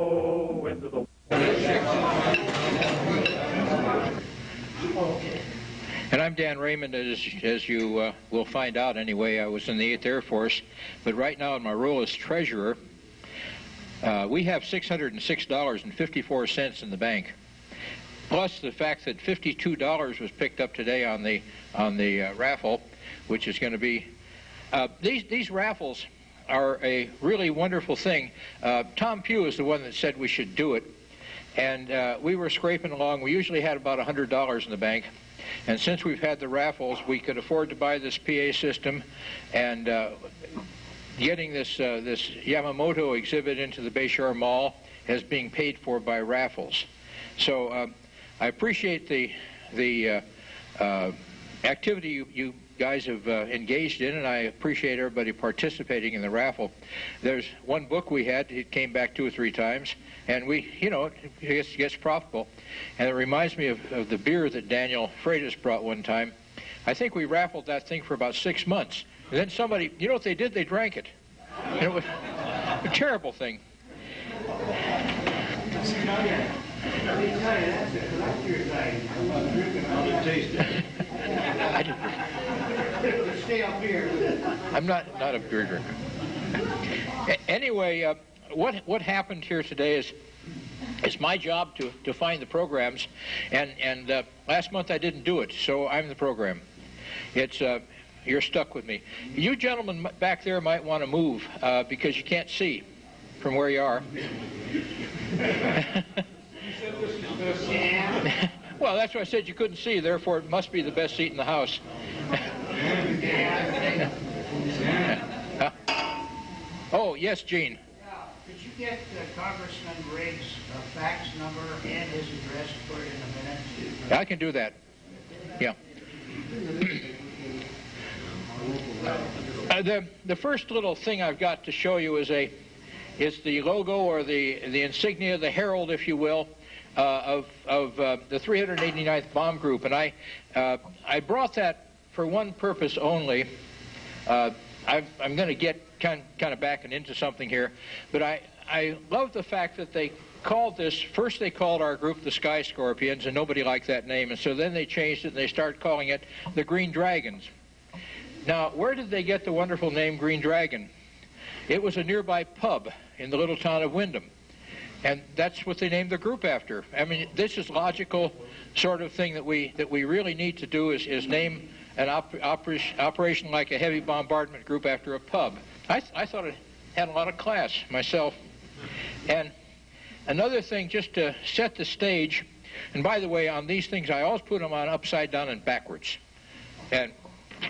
go into the... And I'm Dan Raymond, as you will find out anyway. I was in the 8th Air Force, but right now in my role as treasurer, we have $606.54 in the bank, plus the fact that $52 was picked up today on the raffle, which is going to be... These raffles are a really wonderful thing. Tom Pugh is the one that said we should do it, and we were scraping along. We usually had about $100 in the bank, and since we've had the raffles, we could afford to buy this PA system, and getting this Yamamoto exhibit into the Bayshore Mall is being paid for by raffles. So I appreciate the activity you guys have engaged in, and I appreciate everybody participating in the raffle. There's one book we had, it came back 2 or 3 times, and it gets profitable. And it reminds me of the beer that Daniel Freitas brought one time. I think we raffled that thing for about 6 months. And then somebody, you know what they did? They drank it. And it was a terrible thing. I'm not a beer drinker. Anyway, what happened here today is it's my job to find the programs, and last month I didn't do it, so I'm the program. It's you're stuck with me. You gentlemen back there might want to move because you can't see from where you are. Well, that's why I said you couldn't see, therefore it must be the best seat in the house. Oh, yes, Gene. Could you get Congressman Riggs' fax number and his address for it in a minute? I can do that. Yeah. The first little thing I've got to show you is the logo, or the insignia, the herald, if you will, of the 389th Bomb Group, and I brought that for one purpose only. I'm going to get kind of backing into something here, but I love the fact that they called this, first they called our group the Sky Scorpions, and nobody liked that name, and so then they changed it and they started calling it the Green Dragons. Now, where did they get the wonderful name Green Dragon? It was a nearby pub in the little town of Wyndham, and that's what they named the group after. I mean, this is logical sort of thing that we really need to do, is name an operation like a heavy bombardment group after a pub. I thought it had a lot of class myself. And another thing, just to set the stage, and by the way, on these things I always put them on upside down and backwards, and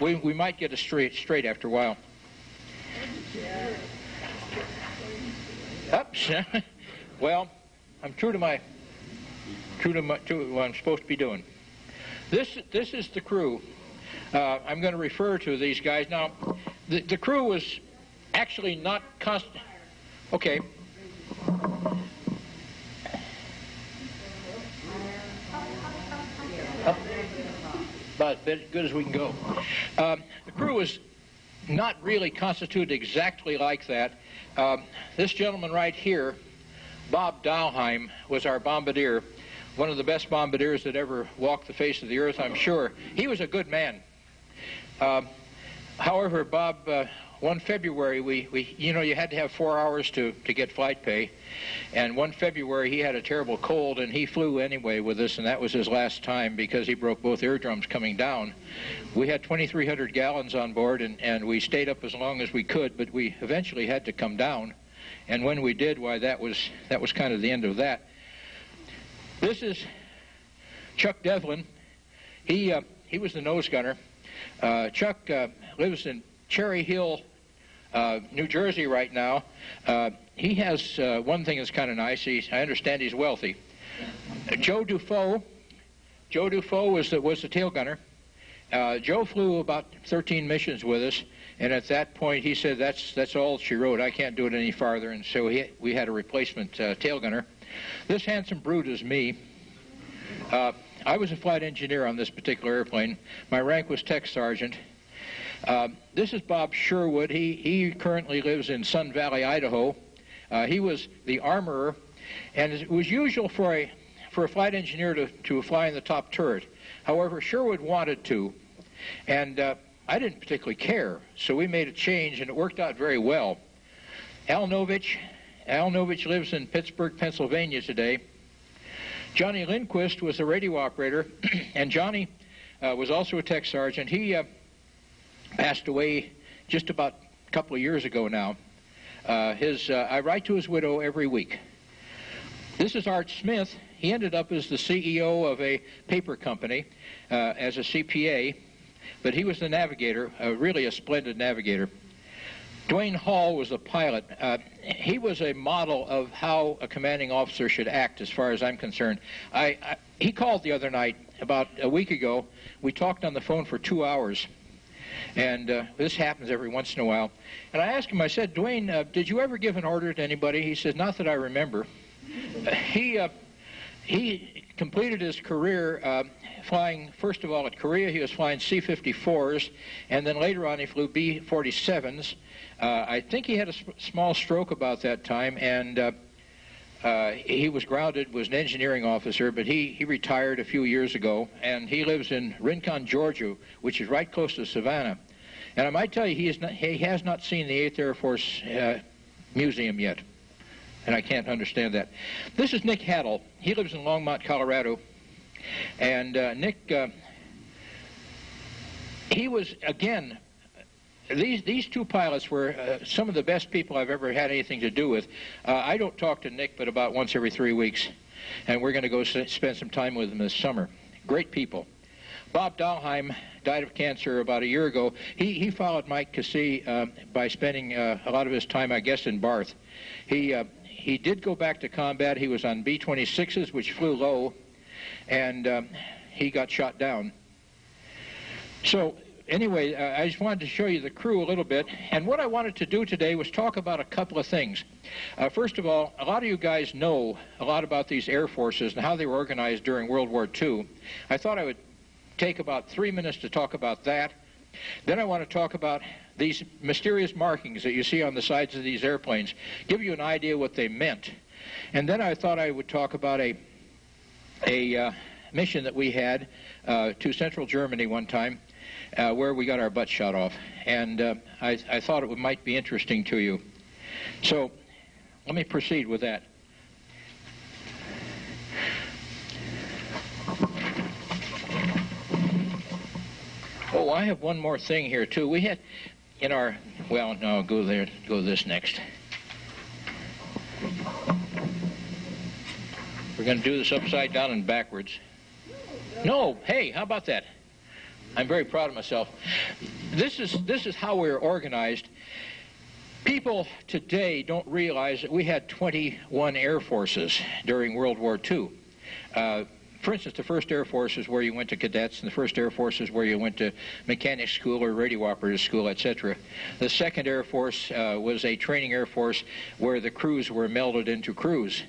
we might get it straight after a while. Oops. Well, I'm true to what I'm supposed to be doing. This is the crew. I'm going to refer to these guys now. The crew was actually not constant. Okay. About as good as we can go. The crew was not really constituted exactly like that. This gentleman right here, Bob Dalheim, was our bombardier, one of the best bombardiers that ever walked the face of the earth, I'm sure. He was a good man. However, Bob, one February, you had to have 4 hours to get flight pay, and one February he had a terrible cold, and he flew anyway with us, and that was his last time because he broke both eardrums coming down. We had 2,300 gallons on board, and we stayed up as long as we could, but we eventually had to come down, and when we did, why, that was kind of the end of that. This is Chuck Devlin. He was the nose gunner. Chuck lives in Cherry Hill, New Jersey right now. He has one thing that's kind of nice. I understand he's wealthy. Joe Dufault was the tail gunner. Joe flew about 13 missions with us, and at that point he said, that's all she wrote. I can't do it any farther, and so we had a replacement tail gunner. This handsome brute is me. I was a flight engineer on this particular airplane. My rank was tech sergeant. This is Bob Sherwood. He currently lives in Sun Valley, Idaho. He was the armorer And it was usual for a flight engineer to fly in the top turret. However, Sherwood wanted to, and I didn't particularly care, so we made a change, and it worked out very well. Al Novich lives in Pittsburgh, Pennsylvania today. Johnny Lindquist was the radio operator, and Johnny was also a tech sergeant. He passed away just about a couple of years ago now. I write to his widow every week. This is Art Smith. He ended up as the CEO of a paper company as a CPA, but he was the navigator, really a splendid navigator. Duane Hall was the pilot. He was a model of how a commanding officer should act, as far as I'm concerned. He called the other night, about a week ago. We talked on the phone for 2 hours, and this happens every once in a while. And I asked him, I said, Duane, did you ever give an order to anybody? He said, not that I remember. He completed his career flying, first of all, at Korea. He was flying C-54s, and then later on he flew B-47s. I think he had a small stroke about that time, and he was grounded, was an engineering officer, but he retired a few years ago, and he lives in Rincon, Georgia, which is right close to Savannah. And I might tell you, he has not seen the 8th Air Force Museum yet, and I can't understand that. This is Nick Haddle. He lives in Longmont, Colorado, and Nick, he was, again, these two pilots were some of the best people I've ever had anything to do with. I don't talk to Nick but about once every 3 weeks, and we're going to go spend some time with him this summer. Great people. Bob Dahlheim died of cancer about a year ago. He followed Mike Cassey by spending a lot of his time, I guess, in Barth. He did go back to combat. He was on B-26s, which flew low, and he got shot down. So anyway, I just wanted to show you the crew a little bit, and what I wanted to do today was talk about a couple of things. First of all, a lot of you guys know a lot about these air forces and how they were organized during World War II. I thought I would take about 3 minutes to talk about that. Then I want to talk about these mysterious markings that you see on the sides of these airplanes, give you an idea what they meant. And then I thought I would talk about a mission that we had to central Germany one time, where we got our butt shot off, and I thought it might be interesting to you. So let me proceed with that. Oh, I have one more thing here too. We had in our, well, no, go this next. We're going to do this upside down and backwards. No, hey, how about that? I'm very proud of myself. This is how we're organized. People today don't realize that we had 21 air forces during World War II. For instance, the 1st Air Force is where you went to cadets, and the 1st Air Force is where you went to mechanic school or radio operator school, etc. The 2nd Air Force was a training air force where the crews were melded into crews.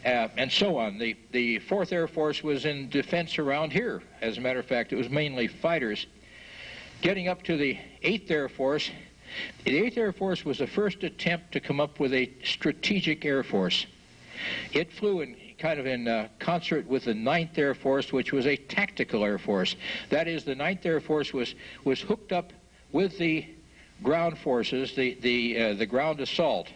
And so on. The 4th Air Force was in defense around here. As a matter of fact, it was mainly fighters. Getting up to the 8th Air Force, the 8th Air Force was the first attempt to come up with a strategic air force. It flew in kind of in concert with the 9th Air Force, which was a tactical air force. That is, the 9th Air Force was hooked up with the ground forces, the ground assault.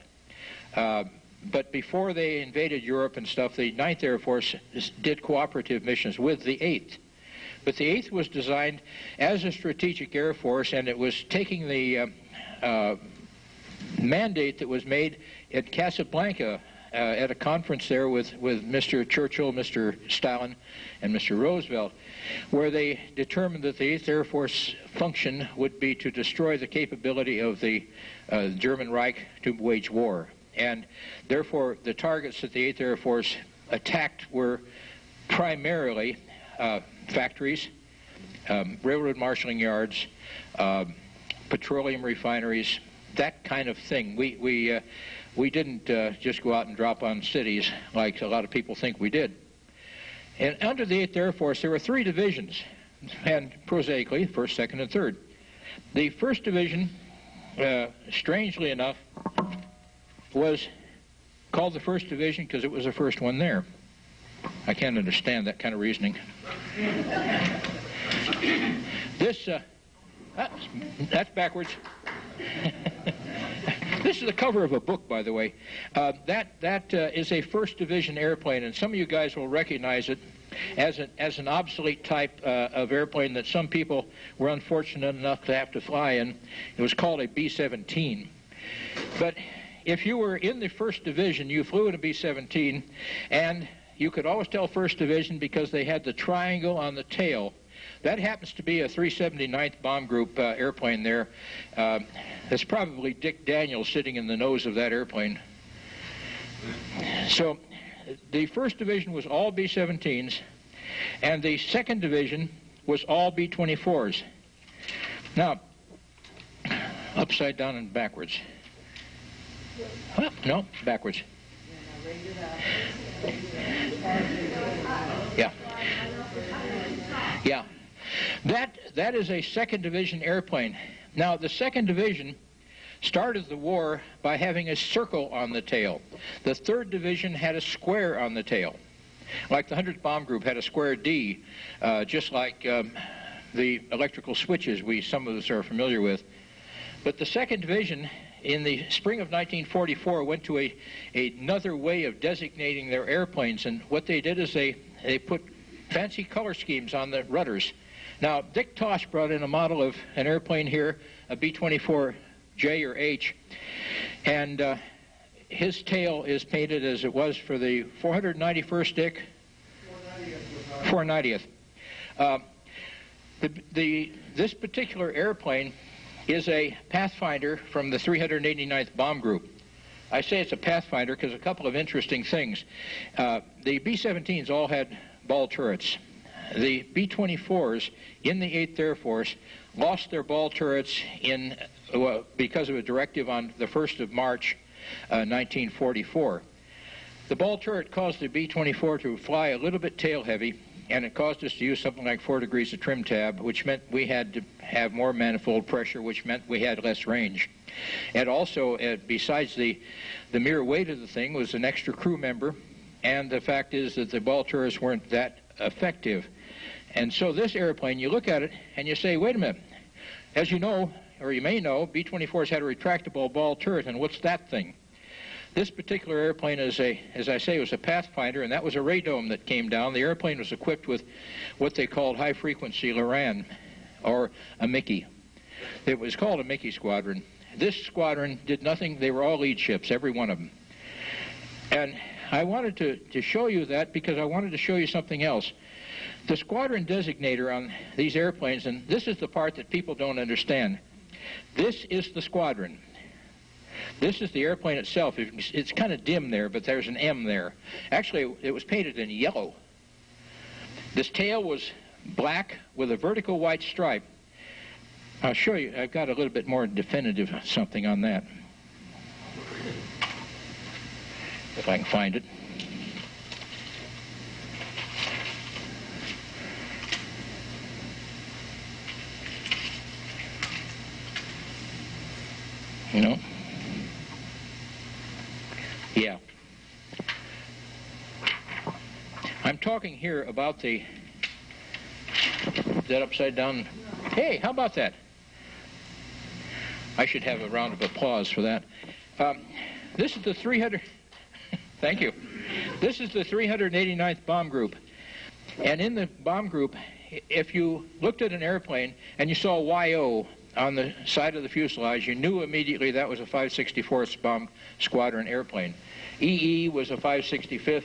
But before they invaded Europe and stuff, the 9th Air Force did cooperative missions with the 8th. But the 8th was designed as a strategic air force, and it was taking the mandate that was made at Casablanca at a conference there with Mr. Churchill, Mr. Stalin, and Mr. Roosevelt, where they determined that the 8th Air Force function would be to destroy the capability of the German Reich to wage war. And therefore, the targets that the 8th Air Force attacked were primarily factories, railroad marshaling yards, petroleum refineries, that kind of thing. We didn't just go out and drop on cities like a lot of people think we did. And under the 8th Air Force, there were 3 divisions, and prosaically, 1st, 2nd, and 3rd. The 1st Division, strangely enough, was called the 1st Division because it was the first one there. I can't understand that kind of reasoning. This, that's backwards. This is the cover of a book, by the way. That is a 1st Division airplane, and some of you guys will recognize it as an obsolete type of airplane that some people were unfortunate enough to have to fly in. It was called a B-17. But if you were in the 1st Division, you flew in a B-17, and you could always tell 1st Division because they had the triangle on the tail. That happens to be a 379th Bomb Group airplane there. That's probably Dick Daniels sitting in the nose of that airplane. So the 1st Division was all B-17s, and the 2nd Division was all B-24s. Now, upside down and backwards. Well, no, backwards. Yeah. Yeah. That is a 2nd Division airplane. Now, the 2nd Division started the war by having a circle on the tail. The 3rd Division had a square on the tail. Like the 100th Bomb Group had a square D, just like the electrical switches some of us are familiar with. But the 2nd Division, in the spring of 1944, went to another way of designating their airplanes, and what they did is they put fancy color schemes on the rudders. Now, Dick Tosh brought in a model of an airplane here, a B-24J or H, and his tail is painted as it was for the 491st, Dick? 490th. This particular airplane is a Pathfinder from the 389th Bomb Group. I say it's a Pathfinder because a couple of interesting things. The B-17s all had ball turrets. The B-24s in the 8th Air Force lost their ball turrets because of a directive on the 1st of March, 1944. The ball turret caused the B-24 to fly a little bit tail heavy, and it caused us to use something like 4 degrees of trim tab, which meant we had to have more manifold pressure, which meant we had less range. And also, besides the mere weight of the thing, was an extra crew member, and the fact is that the ball turrets weren't that effective. And so this airplane, you look at it and you say, wait a minute, as you know, or you may know, B-24s had a retractable ball turret, and what's that thing? This particular airplane is as I say, was a Pathfinder, and that was a radome that came down. The airplane was equipped with what they called high-frequency Loran, or a Mickey. It was called a Mickey squadron. This squadron did nothing. They were all lead ships, every one of them. And I wanted to show you that because I wanted to show you something else. The squadron designator on these airplanes, and this is the part that people don't understand. This is the squadron. This is the airplane itself. It's kind of dim there, but there's an M there. Actually, it was painted in yellow. This tail was black with a vertical white stripe. I'll show you. I've got a little bit more definitive something on that, if I can find it. You know? Yeah. I'm talking here about that upside down. Hey, how about that? I should have a round of applause for that. This is the 300. Thank you. This is the 389th Bomb Group. And in the bomb group, if you looked at an airplane and you saw YO on the side of the fuselage, you knew immediately that was a 564th Bomb Squadron airplane. EE was a 565th,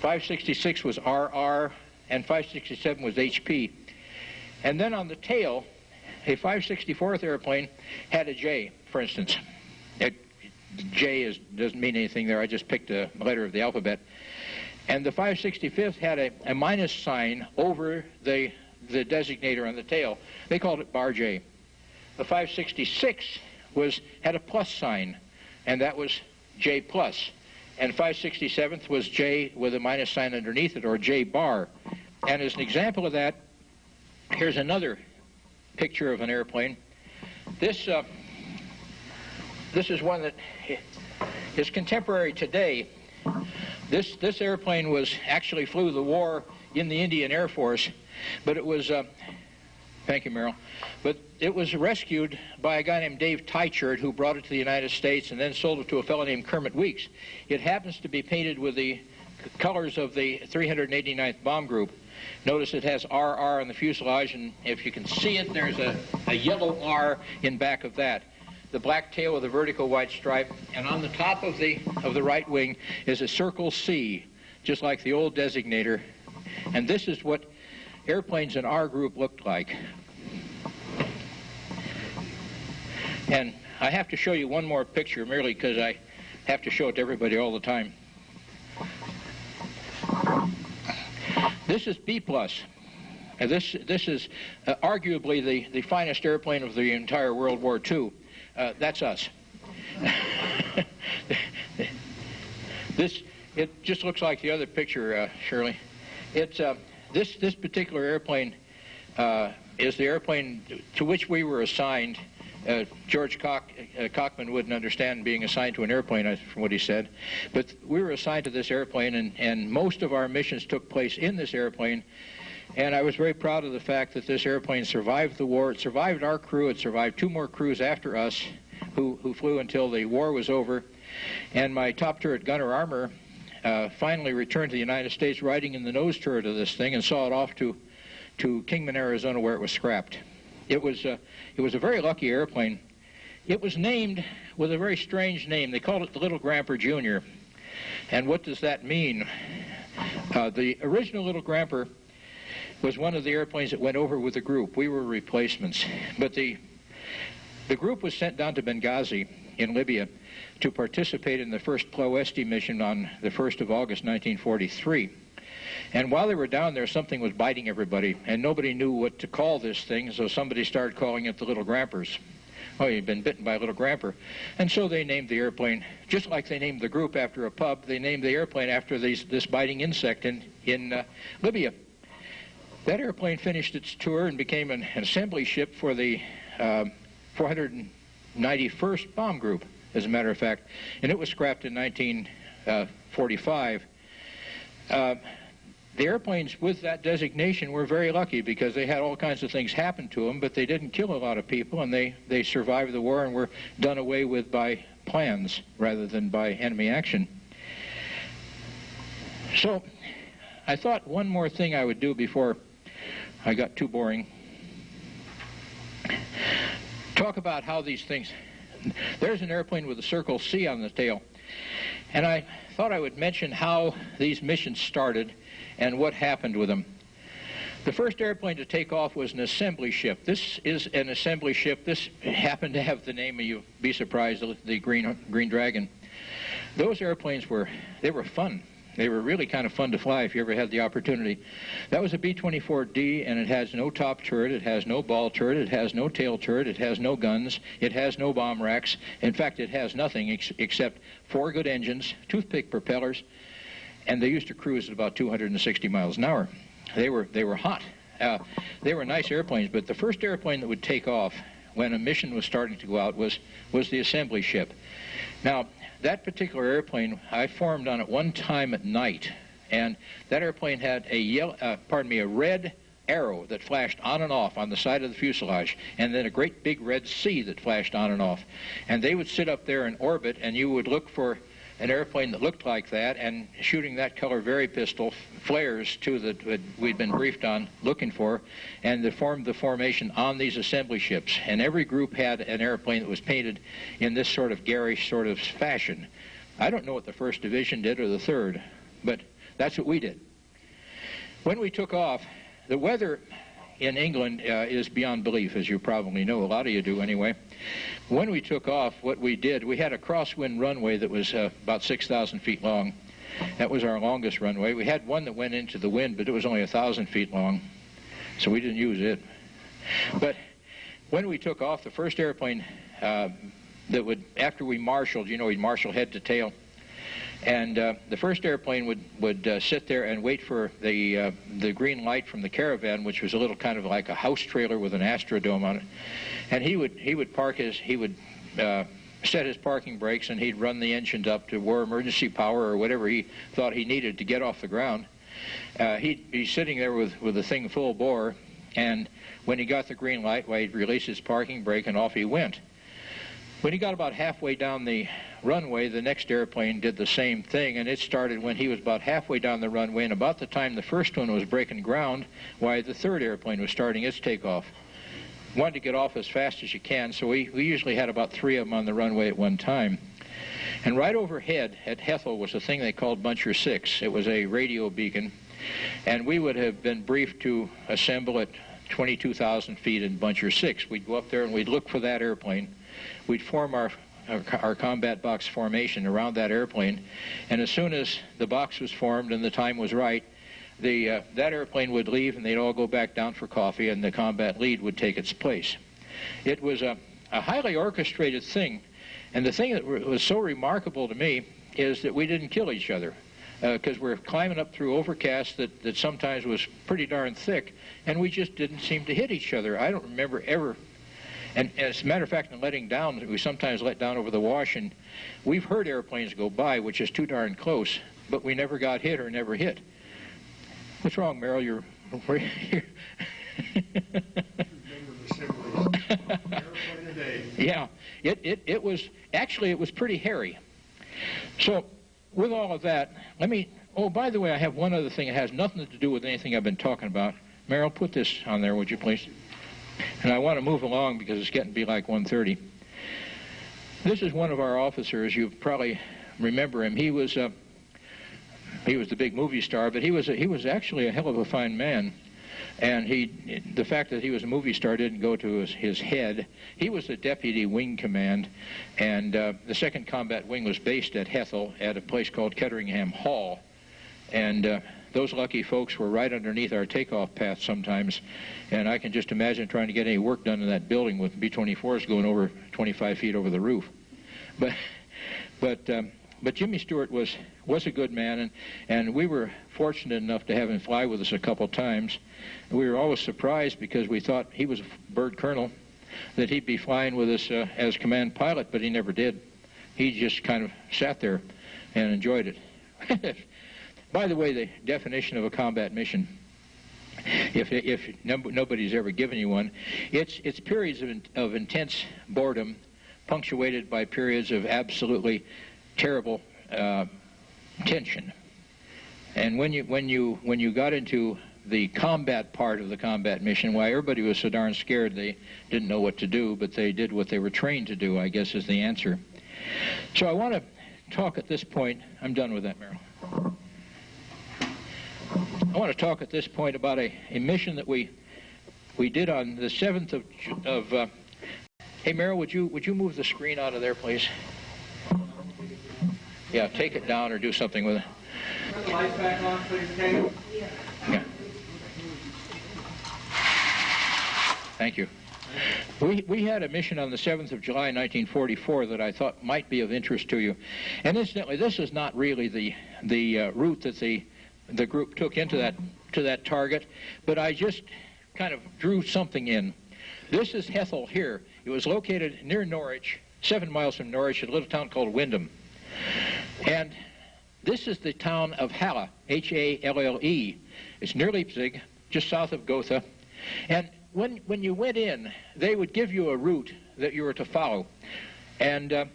566 was RR, and 567 was HP. And then on the tail, a 564th airplane had a J, for instance. J doesn't mean anything there. I just picked a letter of the alphabet. And the 565th had a minus sign over the designator on the tail. They called it bar J. The 566 had a plus sign, and that was J plus. And 567th was J with a minus sign underneath it, or J bar. And as an example of that, here's another picture of an airplane. This is one that His contemporary today, this airplane actually flew the war in the Indian Air Force, but it was, thank you, Merrill, but it was rescued by a guy named Dave Teichert, who brought it to the United States and then sold it to a fellow named Kermit Weeks. It happens to be painted with the colors of the 389th Bomb Group. Notice it has RR on the fuselage, and if you can see it, there's a yellow R in back of that. The black tail with a vertical white stripe, and on the top of the right wing is a circle C, just like the old designator. And this is what airplanes in our group looked like. And I have to show you one more picture merely because I have to show it to everybody all the time. This is B+. This is arguably the finest airplane of the entire World War II. That's us. It just looks like the other picture, Shirley. It's this particular airplane is the airplane to which we were assigned. George Cockman wouldn't understand being assigned to an airplane, from what he said, but we were assigned to this airplane, and most of our missions took place in this airplane. And I was very proud of the fact that this airplane survived the war. It survived our crew. It survived 2 more crews after us who flew until the war was over. And my top turret gunner Armour finally returned to the United States riding in the nose turret of this thing and saw it off to Kingman, Arizona, where it was scrapped. It was a very lucky airplane. It was named with a very strange name. They called it the Little Gramper Jr. And what does that mean? The original Little Gramper was one of the airplanes that went over with the group. We were replacements. But the group was sent down to Benghazi in Libya to participate in the first Ploesti mission on the 1st of August, 1943. And while they were down there, something was biting everybody, and nobody knew what to call this thing, so somebody started calling it the Little Grampers. Oh, you've been bitten by a little gramper. And so they named the airplane, just like they named the group after a pub, they named the airplane after this biting insect in Libya. That airplane finished its tour and became an assembly ship for the 491st Bomb Group, as a matter of fact, and it was scrapped in 1945. The airplanes with that designation were very lucky because they had all kinds of things happen to them, but they didn't kill a lot of people, and they survived the war and were done away with by plans rather than by enemy action. So I thought one more thing I would do before I got too boring. Talk about how these things... There's an airplane with a circle C on the tail, and I thought I would mention how these missions started and what happened with them. The first airplane to take off was an assembly ship. This is an assembly ship. This happened to have the name, you'll be surprised, the Green Dragon. Those airplanes were fun. They were really kind of fun to fly if you ever had the opportunity. That was a B-24D, and it has no top turret, it has no ball turret, it has no tail turret, it has no guns, it has no bomb racks. In fact, it has nothing except 4 good engines, toothpick propellers, and they used to cruise at about 260 miles an hour. They were hot. They were nice airplanes, but the first airplane that would take off when a mission was starting to go out was the assembly ship. Now, that particular airplane, I formed on it one time at night, and that airplane had a red arrow that flashed on and off on the side of the fuselage, and then a great big red C that flashed on and off. And they would sit up there in orbit, and you would look for an airplane that looked like that, and shooting that color Very pistol flares too that we'd been briefed on looking for, and they formed the formation on these assembly ships. And every group had an airplane that was painted in this sort of garish sort of fashion. I don't know what the 1st Division did or the 3rd, but that's what we did. When we took off, the weather in England is beyond belief, as you probably know. A lot of you do anyway. When we took off, what we did, we had a crosswind runway that was about 6,000 feet long. That was our longest runway. We had one that went into the wind, but it was only 1,000 feet long, so we didn't use it. But when we took off, the first airplane that would, after we marshaled, you know, we'd marshal head to tail, and the first airplane would sit there and wait for the green light from the Caravan, which was a little kind of like a house trailer with an Astrodome on it. And he would park his, he would set his parking brakes, and he'd run the engines up to war emergency power or whatever he thought he needed to get off the ground. He'd be sitting there with the thing full bore, and when he got the green light, well, he'd release his parking brake, and off he went. When he got about halfway down the runway, the next airplane did the same thing, and it started when he was about halfway down the runway, and about the time the first one was breaking ground, why, the third airplane was starting its takeoff. Wanted to get off as fast as you can, so we usually had about 3 of them on the runway at one time. And right overhead at Hethel was a thing they called Buncher 6. It was a radio beacon, and we would have been briefed to assemble at 22,000 feet in Buncher 6. We'd go up there and we'd look for that airplane. We'd form our combat box formation around that airplane, and as soon as the box was formed and the time was right, that airplane would leave, and they'd all go back down for coffee, and the combat lead would take its place. It was a highly orchestrated thing, and the thing that was so remarkable to me is that we didn't kill each other, because we're climbing up through overcast that sometimes was pretty darn thick, and we just didn't seem to hit each other. I don't remember ever. And as a matter of fact, in letting down, we sometimes let down over the wash, and we've heard airplanes go by, which is too darn close, but we never got hit or never hit. What's wrong, Merrill? You're yeah, it was, actually it was pretty hairy. So with all of that, oh, by the way, I have one other thing. It has nothing to do with anything I've been talking about. Merrill, put this on there, would you please? And I want to move along because it's getting to be like 1:30. This is one of our officers. You probably remember him. He was the big movie star, but he was actually a hell of a fine man. And the fact that he was a movie star didn't go to his head. He was the deputy wing command, and the 2nd Combat Wing was based at Hethel at a place called Ketteringham Hall. And those lucky folks were right underneath our takeoff path sometimes, and I can just imagine trying to get any work done in that building with B-24s going over 25 feet over the roof. But Jimmy Stewart was a good man, and we were fortunate enough to have him fly with us a couple times. We were always surprised because we thought he was a bird colonel, that he'd be flying with us as command pilot, but he never did. He just kind of sat there and enjoyed it. By the way, the definition of a combat mission, if nobody's ever given you one, it's periods of intense boredom punctuated by periods of absolutely terrible tension. And when you got into the combat part of the combat mission, why, everybody was so darn scared they didn't know what to do, but they did what they were trained to do, I guess, is the answer. So I want to talk at this point. I'm done with that, Merrill. I want to talk at this point about a mission that we did on the 7th of hey, Merrill, would you move the screen out of there, please? Yeah, take it down or do something with it. Turn the lights back on, please, Kate. Yeah. Thank you. We had a mission on the 7th of July, 1944 that I thought might be of interest to you. And incidentally, this is not really the route that the group took into that target, but I just kind of drew something in. This is Hethel here. It was located near Norwich, 7 miles from Norwich, at a little town called Windham. And this is the town of Halle, H-A-L-L-E. It's near Leipzig, just south of Gotha. And when you went in, they would give you a route that you were to follow. And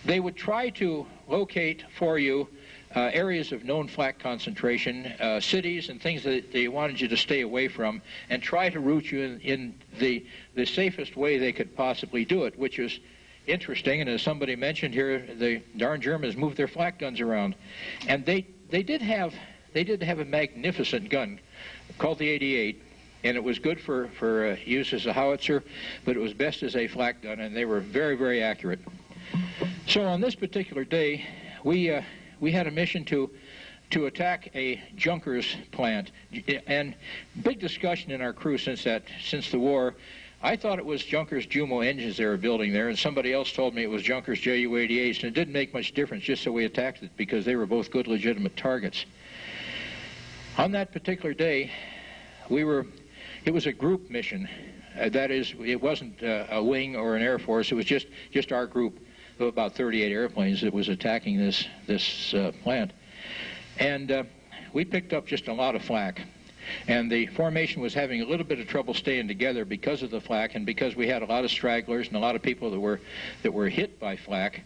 they would try to locate for you areas of known flak concentration, cities and things that they wanted you to stay away from, and try to route you in the safest way they could possibly do it, which is interesting. And as somebody mentioned here, the darn Germans moved their flak guns around. And they did have a magnificent gun called the 88, and it was good for use as a howitzer, but it was best as a flak gun, and they were very, very accurate. So on this particular day, we had a mission to attack a Junkers plant, and big discussion in our crew since the war. I thought it was Junkers Jumo engines they were building there, and somebody else told me it was Junkers Ju-88s, and it didn't make much difference, just so we attacked it because they were both good, legitimate targets. On that particular day, it was a group mission. that is, it wasn't a wing or an Air Force. It was just our group of about 38 airplanes that was attacking this plant. And we picked up just a lot of flak. And the formation was having a little bit of trouble staying together because of the flak and because we had a lot of stragglers and a lot of people that were hit by flak.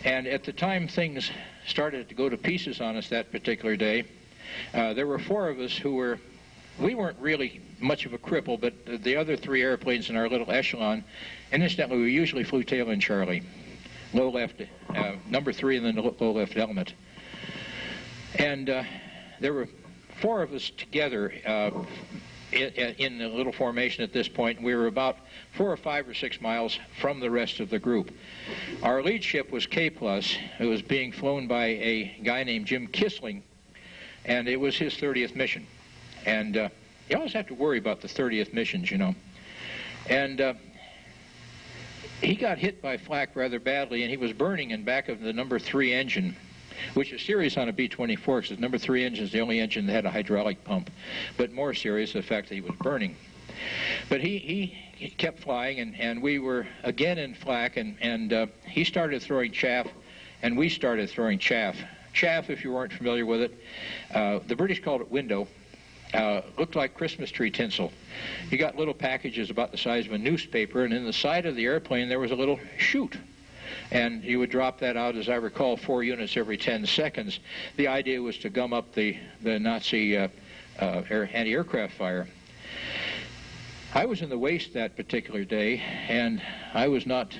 And at the time things started to go to pieces on us that particular day, there were 4 of us who we weren't really much of a cripple, but the other 3 airplanes in our little echelon, and incidentally we usually flew tail and Charlie, low left, number 3 in the low left element. And there were 4 of us together in the little formation at this point. We were about 4 or 5 or 6 miles from the rest of the group. Our lead ship was K+. It was being flown by a guy named Jim Kissling, and it was his 30th mission. And you always have to worry about the 30th missions, you know. And he got hit by flak rather badly, and he was burning in back of the number 3 engine, which is serious on a B-24 because number 3 engine is the only engine that had a hydraulic pump, but more serious the fact that he was burning. But he kept flying, and we were again in flak, and he started throwing chaff, and we started throwing chaff. Chaff, if you weren't familiar with it, the British called it window. Looked like Christmas tree tinsel. You got little packages about the size of a newspaper, and in the side of the airplane there was a little chute. And you would drop that out, as I recall, 4 units every 10 seconds. The idea was to gum up the Nazi anti-aircraft fire. I was in the waist that particular day, and I was not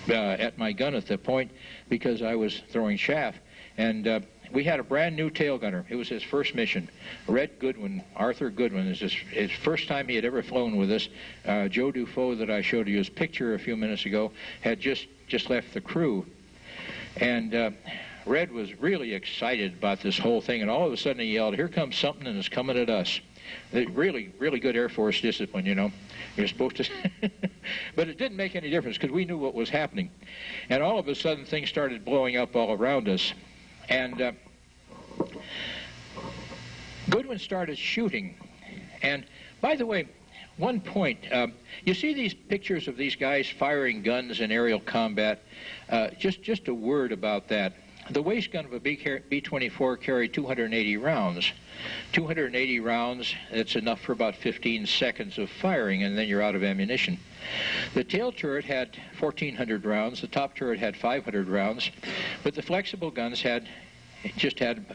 at my gun at that point because I was throwing chaff. And we had a brand new tail gunner. It was his first mission. Red Goodwin, Arthur Goodwin, is his first time he had ever flown with us. Joe Dufault, that I showed you his picture a few minutes ago, had just left the crew. And Red was really excited about this whole thing, and all of a sudden he yelled, "Here comes something, and it's coming at us." Really, really good Air Force discipline, you know. You're supposed to... But it didn't make any difference because we knew what was happening. And all of a sudden things started blowing up all around us. And Goodwin started shooting. And by the way, one point, you see these pictures of these guys firing guns in aerial combat. Just a word about that. The waist gun of a B-24 carried 280 rounds. 280 rounds, that's enough for about 15 seconds of firing, and then you're out of ammunition. The tail turret had 1,400 rounds, the top turret had 500 rounds, but the flexible guns just had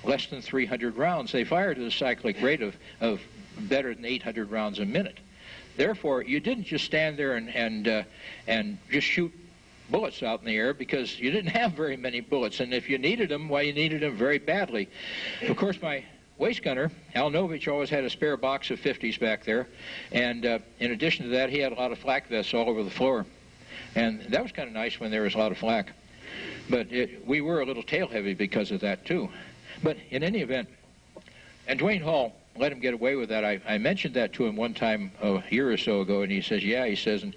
less than 300 rounds. They fired at a cyclic rate of better than 800 rounds a minute. Therefore, you didn't just stand there and just shoot bullets out in the air because you didn't have very many bullets, and if you needed them, why, you needed them very badly. Of course, my waist gunner, Al Novich, always had a spare box of 50s back there, and in addition to that, he had a lot of flak vests all over the floor, and that was kind of nice when there was a lot of flak. But we were a little tail heavy because of that too. But in any event, and Duane Hall let him get away with that. I mentioned that to him one time a year or so ago, and he says, yeah, he says, and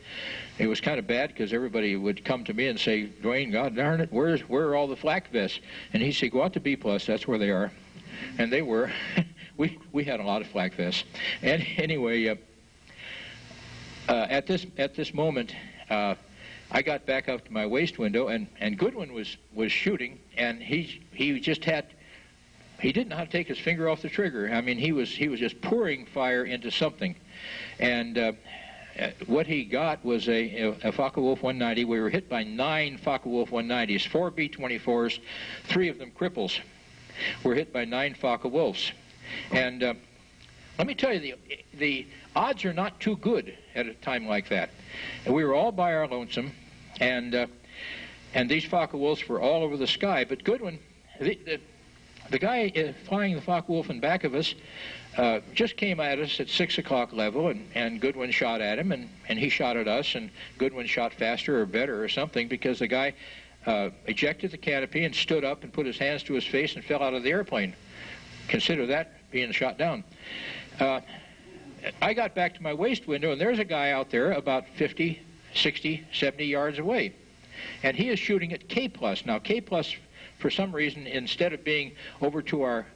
it was kind of bad because everybody would come to me and say, Duane, God darn it, where are all the flak vests? And he'd say, go out to B+, that's where they are. And they were. we had a lot of flak vests. And anyway, at this moment, I got back up to my waist window, and Goodwin was shooting, and he didn't know how to take his finger off the trigger. I mean, he was just pouring fire into something. And what he got was a Focke-Wulf 190. We were hit by 9 Focke-Wulf 190s, 4 B-24s, 3 of them cripples. We're hit by 9 Focke-Wulfs. And let me tell you, the odds are not too good at a time like that. And we were all by our lonesome, and these Focke-Wulfs were all over the sky. But Goodwin, the guy flying the Focke-Wulf in back of us just came at us at 6 o'clock level, and Goodwin shot at him, and he shot at us, and Goodwin shot faster or better or something because the guy ejected the canopy and stood up and put his hands to his face and fell out of the airplane. Consider that being shot down. I got back to my waist window, and there's a guy out there about 50, 60, 70 yards away, and he is shooting at K+. Now, K+, for some reason, instead of being over to our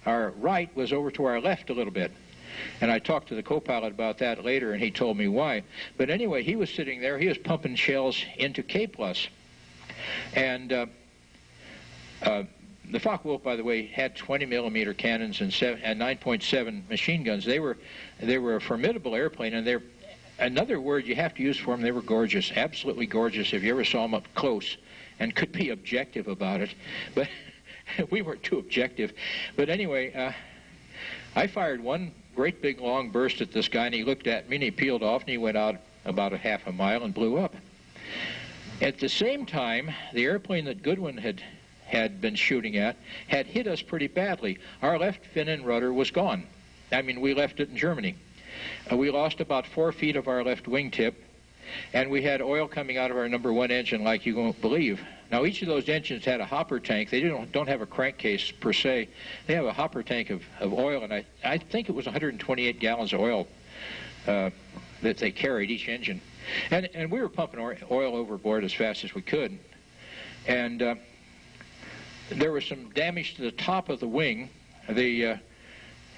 right, was over to our left a little bit. And I talked to the co-pilot about that later, and he told me why. But anyway, he was sitting there. He was pumping shells into K+. And the Focke-Wulf, by the way, had 20-millimeter cannons and 9.7 machine guns. They were a formidable airplane, and they're another word you have to use for them. They were gorgeous, absolutely gorgeous. If you ever saw them up close, and could be objective about it, but we weren't too objective. But anyway, I fired one great big long burst at this guy, and he looked at me, and he peeled off, and he went out about a half a mile and blew up. At the same time, the airplane that Goodwin had been shooting at had hit us pretty badly. Our left fin and rudder was gone. I mean, we left it in Germany. We lost about 4 feet of our left wingtip, and we had oil coming out of our number 1 engine like you won't believe. Now, each of those engines had a hopper tank. They don't have a crankcase per se. They have a hopper tank of oil, and I think it was 128 gallons of oil that they carried, each engine. And we were pumping oil overboard as fast as we could. And there was some damage to the top of the wing.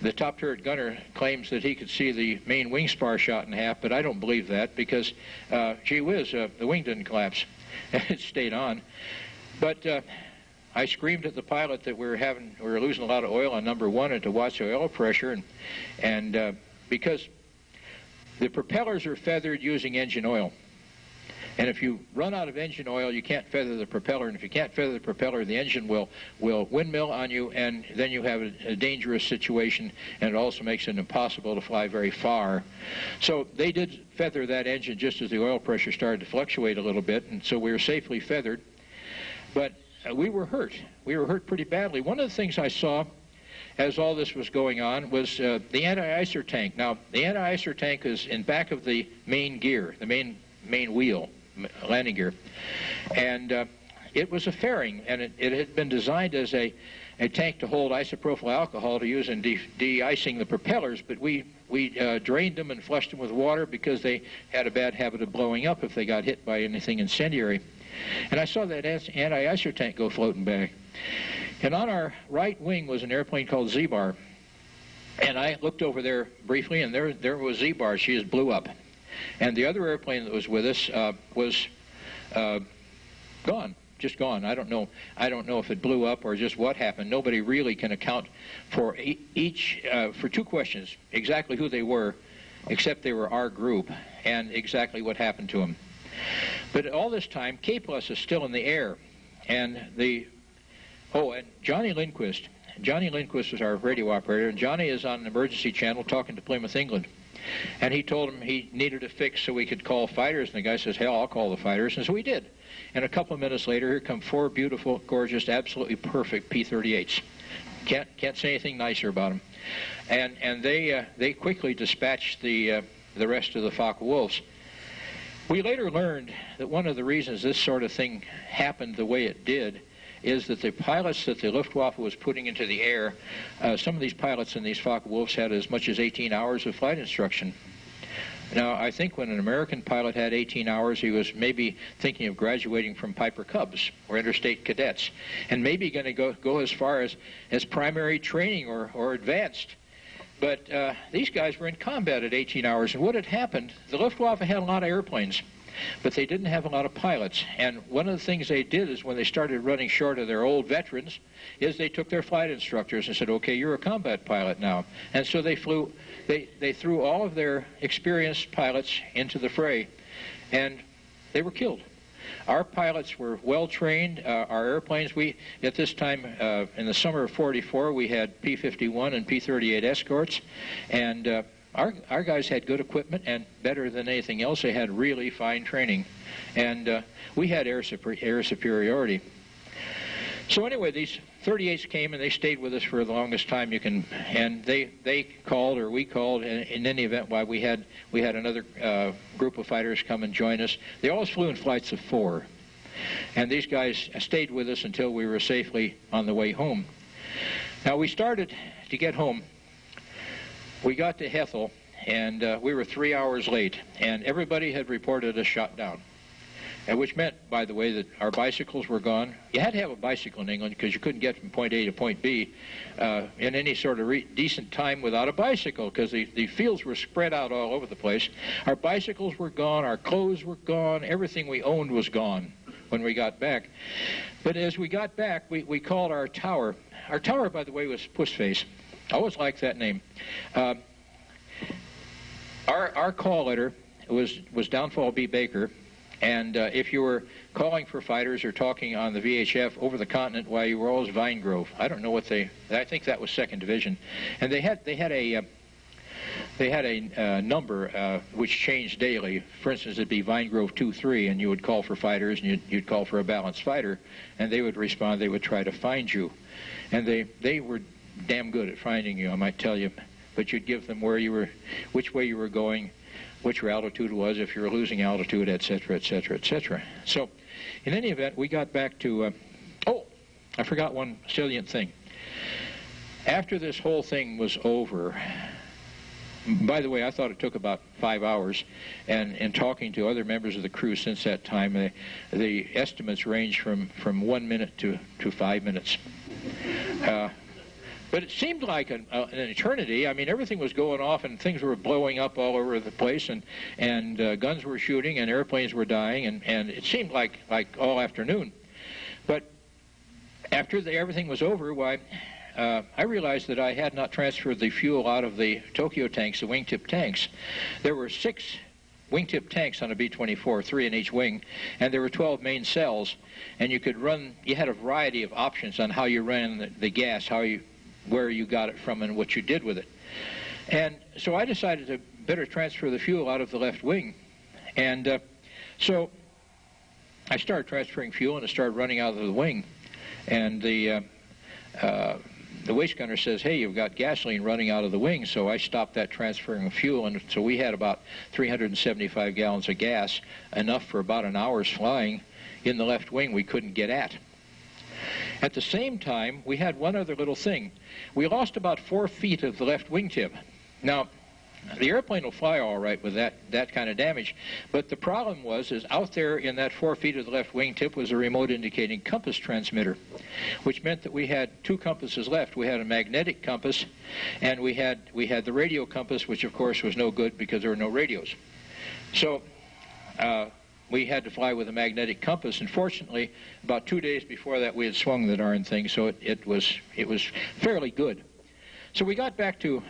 The top turret gunner claims that he could see the main wing spar shot in half, but I don't believe that because, gee whiz, the wing didn't collapse. It stayed on. But I screamed at the pilot that we were losing a lot of oil on number 1 and to watch the oil pressure, and because the propellers are feathered using engine oil. And if you run out of engine oil, you can't feather the propeller. And if you can't feather the propeller, the engine will windmill on you, and then you have a dangerous situation, and it also makes it impossible to fly very far. So they did feather that engine just as the oil pressure started to fluctuate a little bit, and so we were safely feathered. But we were hurt. We were hurt pretty badly. One of the things I saw as all this was going on was the anti-icer tank. Now, the anti-icer tank is in back of the main gear, the main wheel, landing gear, and it was a fairing, and it had been designed as a tank to hold isopropyl alcohol to use in de-icing the propellers, but we drained them and flushed them with water because they had a bad habit of blowing up if they got hit by anything incendiary. And I saw that anti-icer tank go floating back. And on our right wing was an airplane called Z-Bar, and I looked over there briefly, and there was Z-Bar. She just blew up. And the other airplane that was with us was gone, just gone. I don't know if it blew up or just what happened. Nobody really can account for for 2 questions: exactly who they were, except they were our group, and exactly what happened to them. But all this time, K+ is still in the air, and and Johnny Lindquist. Johnny Lindquist was our radio operator, and Johnny is on an emergency channel talking to Plymouth, England. And he told him he needed a fix so we could call fighters, and the guy says, hell, I'll call the fighters, and so we did. And a couple of minutes later, here come 4 beautiful, gorgeous, absolutely perfect P-38s. Can't say anything nicer about them. And they quickly dispatched the rest of the Focke-Wulfs. We later learned that one of the reasons this sort of thing happened the way it did is that the pilots that the Luftwaffe was putting into the air, some of these pilots in these Focke-Wulfs had as much as 18 hours of flight instruction. Now, I think when an American pilot had 18 hours, he was maybe thinking of graduating from Piper Cubs or interstate cadets, and maybe going to go as far as primary training or advanced. But these guys were in combat at 18 hours, and what had happened, the Luftwaffe had a lot of airplanes, but they didn't have a lot of pilots. And one of the things they did is when they started running short of their old veterans is they took their flight instructors and said, okay, you're a combat pilot now. And so they threw all of their experienced pilots into the fray, and they were killed. Our pilots were well trained. Our airplanes, at this time, in the summer of '44, we had P-51 and P-38 escorts, and our guys had good equipment, and better than anything else, they had really fine training. And we had air superiority. So anyway, these 38s came, and they stayed with us for the longest time and they called, or we called, in any event, why we had another group of fighters come and join us. They always flew in flights of 4. And these guys stayed with us until we were safely on the way home. Now, we started to get home. We got to Hethel, and we were 3 hours late, and everybody had reported us shot down. which meant, by the way, that our bicycles were gone. You had to have a bicycle in England because you couldn't get from point A to point B in any sort of decent time without a bicycle, because the fields were spread out all over the place. Our bicycles were gone, our clothes were gone, everything we owned was gone when we got back. But as we got back, we called our tower. Our tower, by the way, was Pussface. I always liked that name. Our call letter was Downfall B. Baker. And if you were calling for fighters or talking on the VHF over the continent, why, you were always Vine Grove. I don't know what I think that was 2nd Division. And they had a number which changed daily. For instance, it'd be Vine Grove 2-3, and you would call for fighters, and you'd call for a balanced fighter, and they would respond. They would try to find you. And they were damn good at finding you, I might tell you. But you'd give them where you were, which way you were going, what your altitude was, if you were losing altitude, etc., etc., etc. So, in any event, we got back to, I forgot one salient thing. After this whole thing was over, by the way, I thought it took about 5 hours, and in talking to other members of the crew since that time, the estimates range from 1 minute to 5 minutes. But it seemed like an eternity. I mean, everything was going off, and things were blowing up all over the place, and guns were shooting, and airplanes were dying, and it seemed like all afternoon. But after everything was over, why, I realized that I had not transferred the fuel out of the Tokyo tanks, the wingtip tanks. There were 6 wingtip tanks on a B-24, 3 in each wing, and there were 12 main cells, and you had a variety of options on how you ran the gas, where you got it from and what you did with it. And so I decided to better transfer the fuel out of the left wing. And so I started transferring fuel, and it started running out of the wing. And the waste gunner says, hey, you've got gasoline running out of the wing. So I stopped that transferring of fuel, and so we had about 375 gallons of gas, enough for about an hour's flying in the left wing we couldn't get at. At the same time, we had one other little thing. We lost about 4 feet of the left wingtip. Now, the airplane will fly all right with that kind of damage, but the problem is out there in that 4 feet of the left wingtip was a remote indicating compass transmitter, which meant that we had 2 compasses left. We had a magnetic compass, and we had the radio compass, which of course was no good because there were no radios. So we had to fly with a magnetic compass, and fortunately, about 2 days before that, we had swung the darn thing, so it was fairly good. So we got back to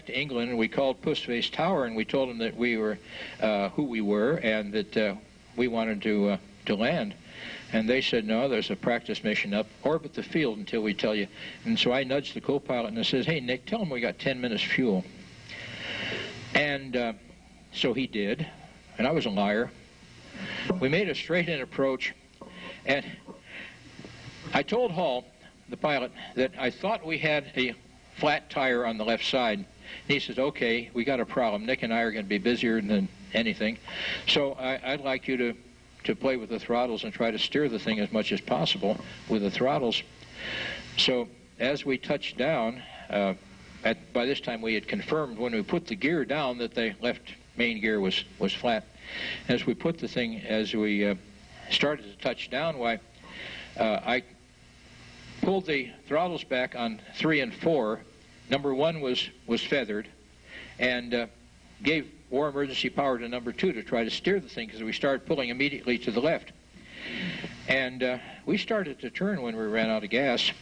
England, and we called Pussface Tower, and we told them that we were who we were, and that we wanted to land. And they said, no, there's a practice mission up. Orbit the field until we tell you. And so I nudged the co-pilot, and I says, hey, Nick, tell them we got 10 minutes fuel. And so he did, and I was a liar. We made a straight-in approach, and I told Hall, the pilot, that I thought we had a flat tire on the left side. And he says, okay, we got a problem. Nick and I are going to be busier than anything, so I'd like you to play with the throttles and try to steer the thing as much as possible with the throttles. So as we touched down, by this time we had confirmed when we put the gear down that the left main gear was flat. As we put the thing, as we started to touch down, why, I pulled the throttles back on 3 and 4. Number 1 was feathered, and gave war emergency power to number 2 to try to steer the thing, because we started pulling immediately to the left. And we started to turn when we ran out of gas.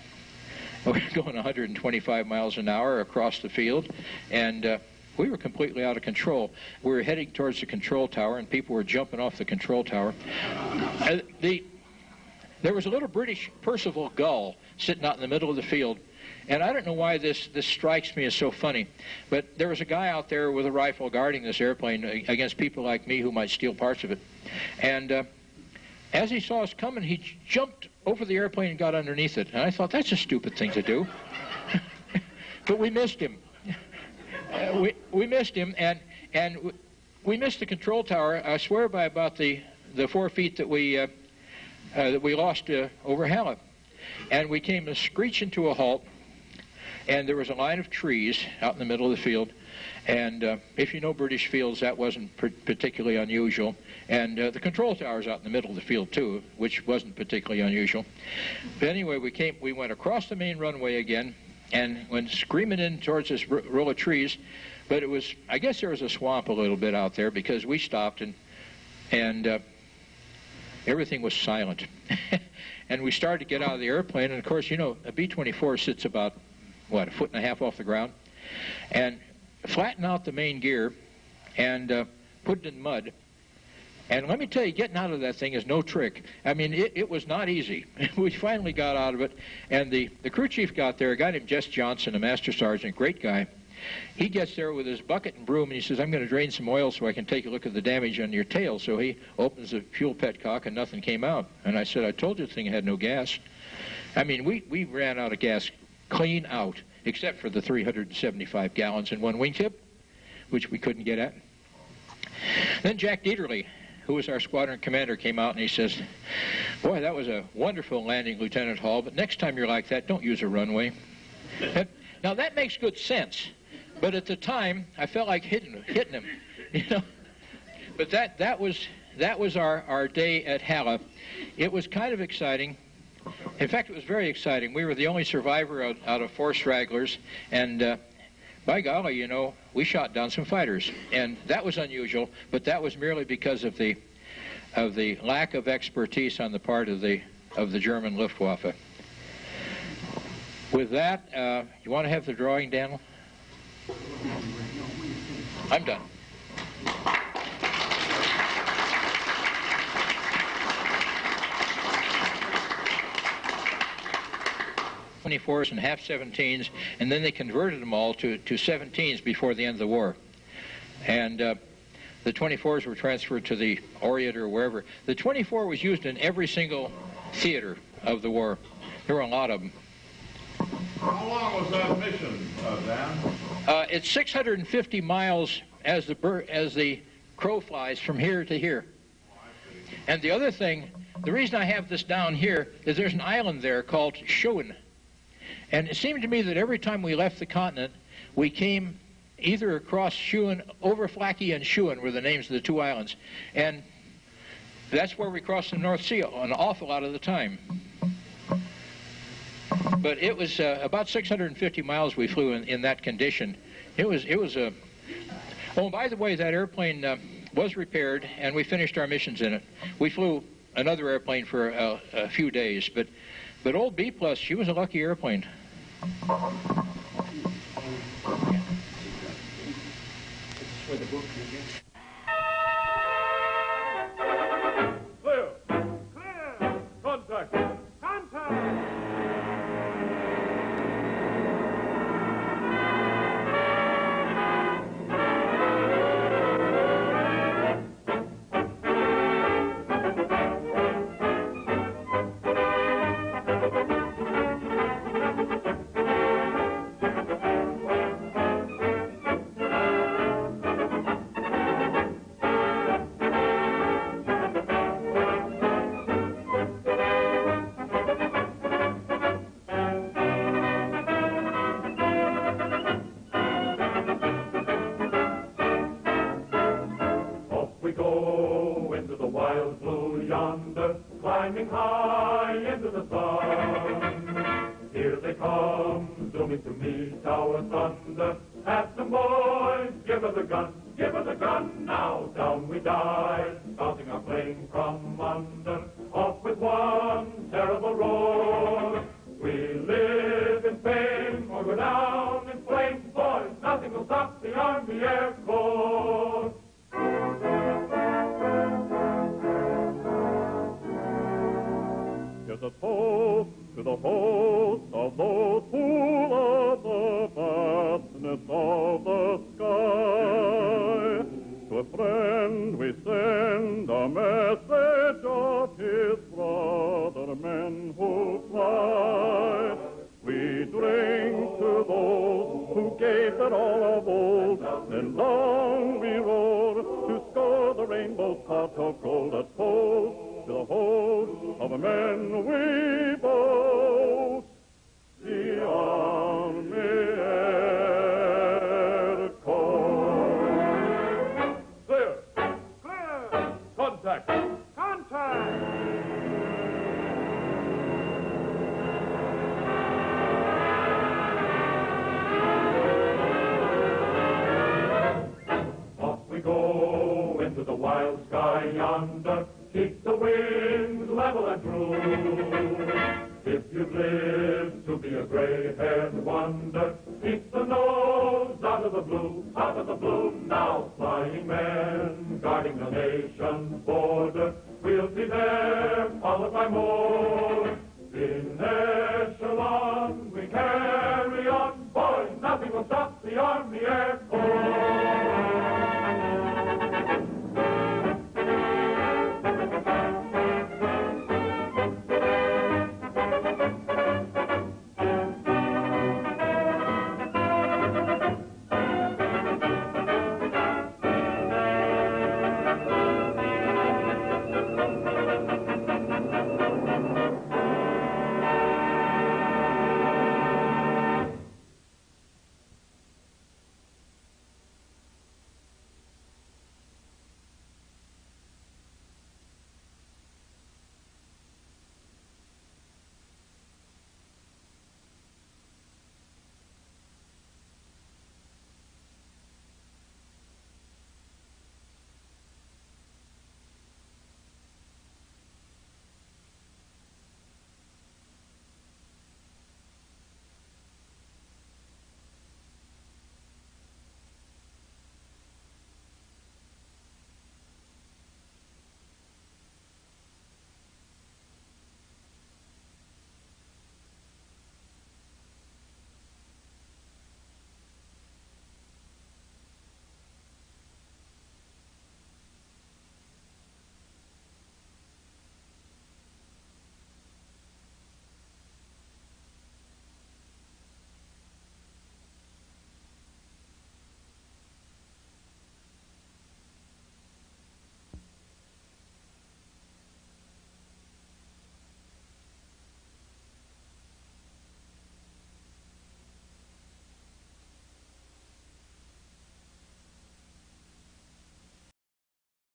We were going 125 miles an hour across the field, and we were completely out of control. We were heading towards the control tower, and people were jumping off the control tower. There was a little British Percival gull sitting out in the middle of the field, and I don't know why this strikes me as so funny, but there was a guy out there with a rifle guarding this airplane against people like me who might steal parts of it. And as he saw us coming, he jumped over the airplane and got underneath it. And I thought, that's a stupid thing to do. But we missed him. We missed him, and we missed the control tower, I swear, by about the 4 feet that we lost over Hallett. And we came screeching to a halt, and there was a line of trees out in the middle of the field. And if you know British fields, that wasn't particularly unusual. And the control tower's out in the middle of the field, too, which wasn't particularly unusual. But anyway, we went across the main runway again and went screaming in towards this row of trees. But it was, I guess there was a swamp a little bit out there because we stopped and everything was silent. And we started to get out of the airplane. And, of course, you know, a B-24 sits about, what, 1.5 feet off the ground. And flatten out the main gear and put it in mud. And let me tell you, getting out of that thing is no trick. I mean, it was not easy. We finally got out of it, and the crew chief got there, a guy named Jess Johnson, a master sergeant, great guy. He gets there with his bucket and broom, and he says, I'm going to drain some oil so I can take a look at the damage on your tail. So he opens the fuel petcock, and nothing came out. And I said, I told you the thing had no gas. I mean, we ran out of gas clean out, except for the 375 gallons in one wingtip, which we couldn't get at. Then Jack Dieterle, who was our squadron commander, came out and he says, boy, that was a wonderful landing, Lieutenant Hall, but next time you're like that, don't use a runway. Now, that makes good sense, but at the time, I felt like hitting him, you know. But that was our day at Halle. It was kind of exciting. In fact, it was very exciting. We were the only survivor out of 4 stragglers, and by golly, you know, we shot down some fighters, and that was unusual, but that was merely because of the lack of expertise on the part of the German Luftwaffe. With that, you want to have the drawing, Daniel? I'm done. 24s and half 17s, and then they converted them all to 17s before the end of the war. And the 24s were transferred to the Orient or wherever. The 24 was used in every single theater of the war. There were a lot of them. How long was that mission, Dan? It's 650 miles as the crow flies from here to here. And the other thing, the reason I have this down here is there's an island there called Schuen. And it seemed to me that every time we left the continent, we came either across Schuen, over Flackie and Schuen were the names of the 2 islands. And that's where we crossed the North Sea an awful lot of the time. But it was about 650 miles we flew in that condition. It was a... Oh, by the way, that airplane was repaired, and we finished our missions in it. We flew another airplane for a few days, but old B+, she was a lucky airplane. Clear! Clear! Contact! Contact! Climbing high into the sun. Here they come, zooming to meet our thunder. At them, boys, give us a gun, give us a gun. Now down we dive, bouncing our plane from under. Off with one terrible roar. We live in fame or go down in flames. Boys, nothing will stop the Army Air Corps. Here's a toast to the host of those who love the vastness of the sky. To a friend we send a message of his brother men who fly. We drink to those who gave their all of old, and long we roar to score the rainbow's pot of gold. A toast to the host of men we boast, the Army. wild sky yonder, keep the wings level and true. If you've lived to be a gray-haired wonder, keep the nose out of the blue, out of the blue. Now, flying men guarding the nation's border, we'll be there, followed by more